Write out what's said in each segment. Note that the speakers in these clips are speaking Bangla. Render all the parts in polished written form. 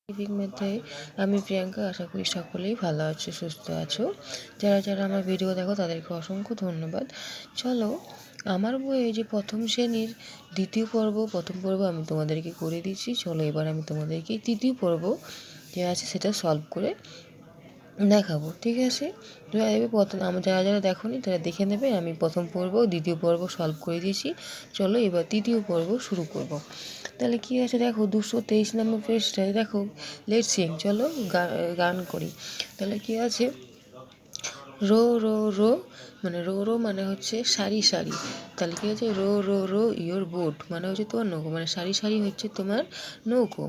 লিভিং মধ্যে আমি প্রিয়াঙ্কা। আশা করি সকলেই ভালো আছো, সুস্থ আছো। যারা যারা আমার ভিডিও দেখো তাদেরকে অসংখ্য ধন্যবাদ। চলো, আমার বইয়ে যে প্রথম শ্রেণীর দ্বিতীয় পর্ব, প্রথম পর্ব আমি তোমাদেরকে করে দিচ্ছি। চলো এবার আমি তোমাদেরকে তৃতীয় পর্ব যে আছে সেটা সলভ করে দেখাবো, ঠিক আছে? প্রথম যারা যারা দেখোনি তারা দেখে নেবে। আমি প্রথম পর্ব দ্বিতীয় পর্ব সলভ করে দিয়েছি। চলো এবার তৃতীয় পর্ব শুরু করব। তাহলে কী আছে দেখো, 223 নম্বর পেজটায় দেখো, লেটস সিং। চলো গান করি। তাহলে কী আছে, রো রো রো, মানে রো রো মানে হচ্ছে সারি সারি। তাহলে কী হচ্ছে, row row row your boat মানে হচ্ছে তোমার নৌকো, মানে সারি সারি হচ্ছে তোমার নৌকো।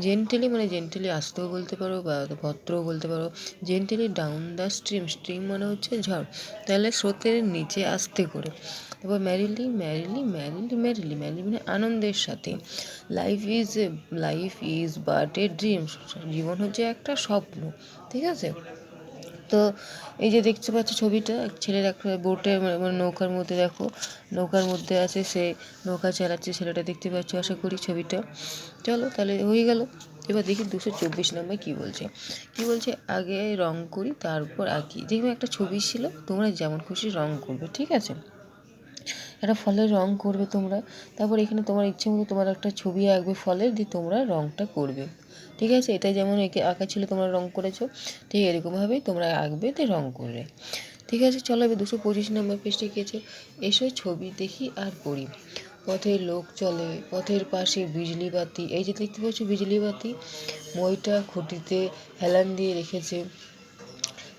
জেন্টেলি মানে জেন্টেলি আসতেও বলতে পারো বা ভদ্রও বলতে পারো। জেন্টেলি ডাউন দ্য স্ট্রিম, স্ট্রিম মানে হচ্ছে ঝড়, তাহলে স্রোতের নিচে আস্তে করে। তারপর ম্যারিলি ম্যারিলি ম্যারিলি ম্যারিলি ম্যারিলি মানে আনন্দের সাথে। Life is but a dream, জীবন হচ্ছে একটা স্বপ্ন, ঠিক আছে? তো এই যে দেখতে পাচ্ছ ছবিটা, ছেলের একটা বোটে মানে নৌকার মধ্যে, দেখো নৌকার মধ্যে আছে, সে নৌকা চালাচ্ছে ছেলেটা, দেখতে পাচ্ছ আশা করি ছবিটা। চলো তাহলে হয়ে গেল। এবার দেখি 224 নম্বর কী বলছে। আগে রং করি তারপর আঁকি। দেখবে একটা ছবি ছিল, তোমরা যেমন খুশি রং করবে, ঠিক আছে? একটা ফলের রং করবে তোমরা, তারপর এখানে তোমার ইচ্ছে মতো তোমার একটা ছবি আঁকবে ফলের, দিয়ে তোমরা রংটা করবে, ঠিক আছে? এটা যেমন একে আঁকা ছিল তোমরা রং করেছো, ঠিক এরকমভাবেই তোমরা আঁকবে, দিয়ে রং করবে, ঠিক আছে? চলো এবার 225 নম্বর পেজটা কী আছে, এসো ছবি দেখি আর পড়ি। পথে লোক চলে, পথের পাশে বিজলি বাতি, এই যে দেখতে পাচ্ছ বিজলি বাতি, মইটা খুঁটিতে হেলান দিয়ে রেখেছে।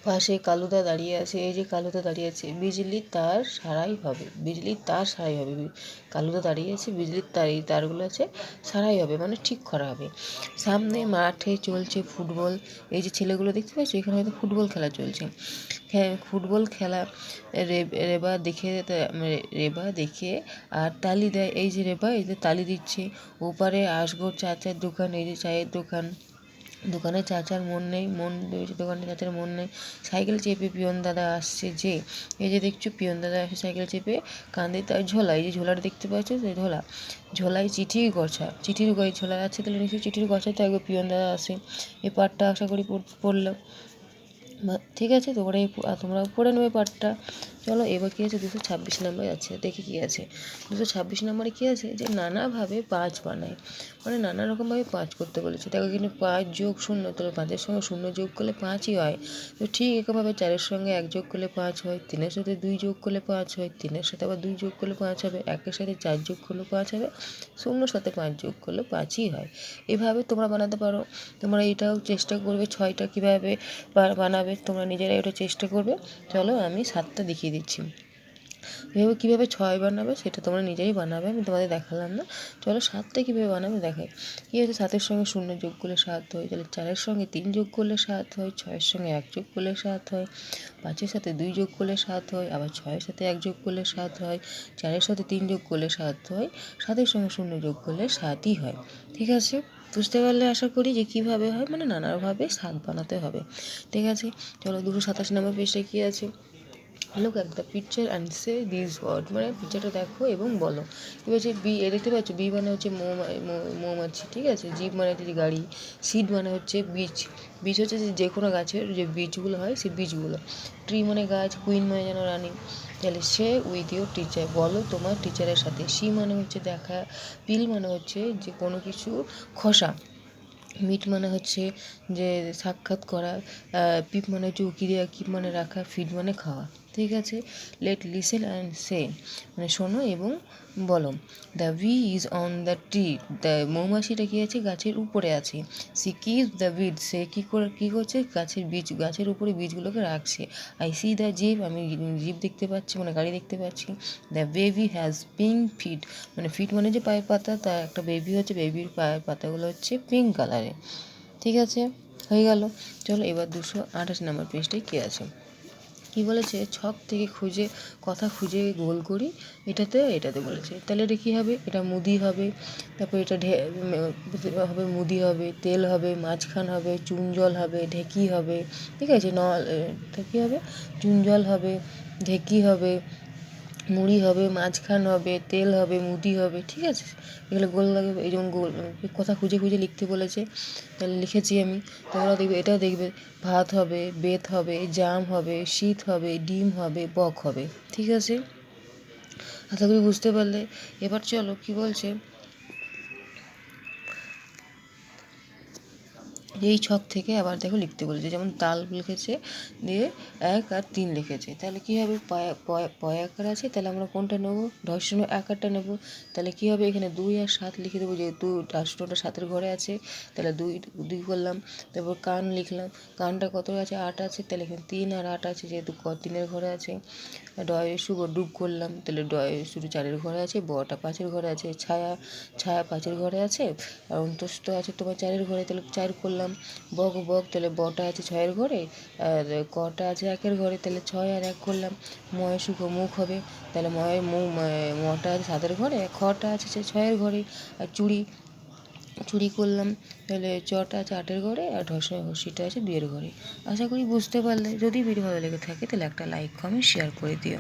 পাশে কালুদা দাঁড়িয়ে আছে, এই যে কালুদা দাঁড়িয়ে আছে, বিজলির তার সারাই হবে, বিজলির তার সারাই হবে। কালুদা দাঁড়িয়ে আছে, বিজলির তার, এই তারগুলো আছে সারাই হবে মানে ঠিক করা হবে। সামনে মাঠে চলছে ফুটবল, এই যে ছেলেগুলো দেখতে পাচ্ছ, এখানে হয়তো ফুটবল খেলা চলছে। ফুটবল খেলা রেবা দেখে আর তালি দেয়, এই যে রেবা এই যে তালি দিচ্ছে। ওপারে আসগর চাচার দোকান, এই যে চায়ের দোকান, দোকানে চাচার মন নেই, দোকানে চাচার মন নেই। সাইকেল চেপে পিয়ন দাদা আসছে, যে এই যে দেখছো পিয়ন দাদা আসে সাইকেল চেপে, কাঁধে তার ঝোলা, এই যে ঝোলাটা দেখতে পাচ্ছ, সেই ঝোলায় চিঠির গছা, চিঠির ঝোলা আছে, তাহলে নিশ্চয়ই চিঠির গছাতে একবার পিয়ন দাদা আসে। এই পাঠটা আশা করি পড়লাম, ঠিক আছে? তোমরা পড়ে নেবে পাঠটা। চলো এবার কী আছে, 226 নম্বরে আছে, দেখি কী আছে। 226 নম্বরে কী আছে, যে নানাভাবে 5 বানায়, মানে নানা রকমভাবে 5 করতে বলেছে। দেখো কিন্তু 5 যোগ 0, তো 5-এর সঙ্গে 0 যোগ করলে 5ই হয়। তো ঠিক এরকমভাবে 4-এর সঙ্গে 1 যোগ করলে 5 হয়, 3-এর সাথে 2 যোগ করলে 5 হয়, 3-এর সাথে আবার 2 যোগ করলে 5 হবে, 1-এর সাথে 4 যোগ করলে 5 হবে, 0-র সাথে 5 যোগ করলে 5ই হয়। এভাবে তোমরা বানাতে পারো। তোমরা এটাও চেষ্টা করবে 6টা কীভাবে বানাবে, তোমরা নিজেরাই ওটা চেষ্টা করবে। চলো আমি 7টা দেখিয়ে দিচ্ছি। কীভাবে 6 বানাবে সেটা তোমরা নিজেই বানাবে, আমি তোমাদের দেখালাম না। চলো 7টা কীভাবে বানাবে দেখাই। কী হচ্ছে, 7-এর সঙ্গে 0 যোগ করলে 7 হয়, তাহলে 4-এর সঙ্গে 3 যোগ করলে 7 হয়, 6-এর সঙ্গে 1 যোগ করলে 7 হয়, 5-এর সাথে 2 যোগ করলে 7 হয়, আবার 6-এর সাথে 1 যোগ করলে 7 হয়, 4-এর সাথে 3 যোগ করলে 7 হয়, 7-এর সঙ্গে 0 যোগ করলে 7ই হয়, ঠিক আছে? বুঝতে পারলে আশা করি যে কীভাবে হয়, মানে নানাভাবে 7 বানাতে হবে, ঠিক আছে? চলো 227 নম্বর পেজটা কী আছে, look at the picture and say these words, মানে পিকচারটা দেখো এবং বলো। কী বলছে, বি এ দেখতে পাচ্ছ, বি মানে হচ্ছে মৌমাছি, ঠিক আছে? জিপ মানে হচ্ছে গাড়ি, সিড মানে হচ্ছে বীজ, বীজ হচ্ছে যে কোনো গাছের যে বীজগুলো হয় সেই বীজগুলো। ট্রি মানে গাছ, কুইন মানে যেন রানী। তাহলে সে উইথ ইউর টিচার, বলো তোমার টিচারের সাথে। সি মানে হচ্ছে দেখা, পিল মানে হচ্ছে যে কোনো কিছু খসা, মিট মানে হচ্ছে যে সাক্ষাৎ করা, পিপ মানে হচ্ছে উকিরিয়া, কিপ মানে রাখা, ফিড মানে খাওয়া, ঠিক আছে? লেট লিসেন অ্যান্ড সে, মানে শোনো এবং বলো। The bee is on the tree, the মৌমাছিটা কী আছে, গাছের উপরে আছে। সি কিস দ্য বিড, সে কী করছে, গাছের উপরে বীজগুলোকে রাখছে। আই সি দ্য জিপ, আমি জিপ দেখতে পাচ্ছি, মানে গাড়ি দেখতে পাচ্ছি। The baby has pink feet, মানে ফিট মানে যে পায়ের পাতা, তার একটা বেবি হচ্ছে, বেবির পায়ের পাতাগুলো হচ্ছে পিঙ্ক কালারে, ঠিক আছে? হয়ে গেল। চলো এবার 228 নম্বর পেজটায় কী আছে, কী বলেছে, ছক থেকে কথা খুঁজে গোল করি, এটাতে বলেছে। তাহলে এটা কী হবে, এটা মুদি হবে, তারপর এটা হবে, মুদি হবে, তেল হবে, মাঝখান হবে, চুন জল হবে, ঢেকি হবে, ঠিক আছে? কী হবে, চুন জল হবে, ঢেকি হবে, মুড়ি হবে, মাঝখান হবে, তেল হবে, মুদি হবে, ঠিক আছে? এগুলো গোল লাগে, এই যেমন গোল কথা খুঁজে খুঁজে লিখতে বলেছে, তাহলে লিখেছি আমি। তোমরা দেখবে, এটাও দেখবে ভাত হবে, বেত হবে, জাম হবে, শীত হবে, ডিম হবে, বক হবে, ঠিক আছে? আশা করি বুঝতে পারলে। এবার চলো কি বলছে, এই ছক থেকে আবার দেখো লিখতে বলেছে, যেমন তাল লিখেছে, দিয়ে 1 আর 3 লিখেছে, তাহলে কী হবে, পয় আকার আছে, তাহলে আমরা কোনটা নেবো, ঢস্য আকারটা নেবো। তাহলে কী হবে, এখানে 2 আর 7 লিখে দেবো, যেহেতু রাষ্ট্রটা 7-এর ঘরে আছে, তাহলে 2 করলাম। তারপর কান লিখলাম, কানটা কত আছে, 8 আছে, তাহলে এখানে 3 আর 8 আছে, যেহেতু 3-এর ঘরে আছে। ডয় শুভ ডুব করলাম, তাহলে ডয় শুধু 4-এর ঘরে আছে, বটা 5-এর ঘরে আছে, ছায়া 5-এর ঘরে আছে, আর অন্তস্থ আছে তোমার 4-এর ঘরে, তাহলে 4 করলাম। বক তাহলে বটা আছে 6-এর ঘরে, আর কটা আছে 1-এর ঘরে, তাহলে 6 আর 1 করলাম। ময় সুখ মুখ হবে, তাহলে মটা আছে 7-এর ঘরে, খটা আছে 6-এর ঘরে, আর চুরি করলাম, তাহলে চটা আছে 8-এর ঘরে, আর হর্ষিটা আছে 2-এর ঘরে। আশা করি বুঝতে পারলে। যদি ভিডিও ভালো লেগে থাকে তাহলে একটা লাইক, কমেন্ট, শেয়ার করে দিও।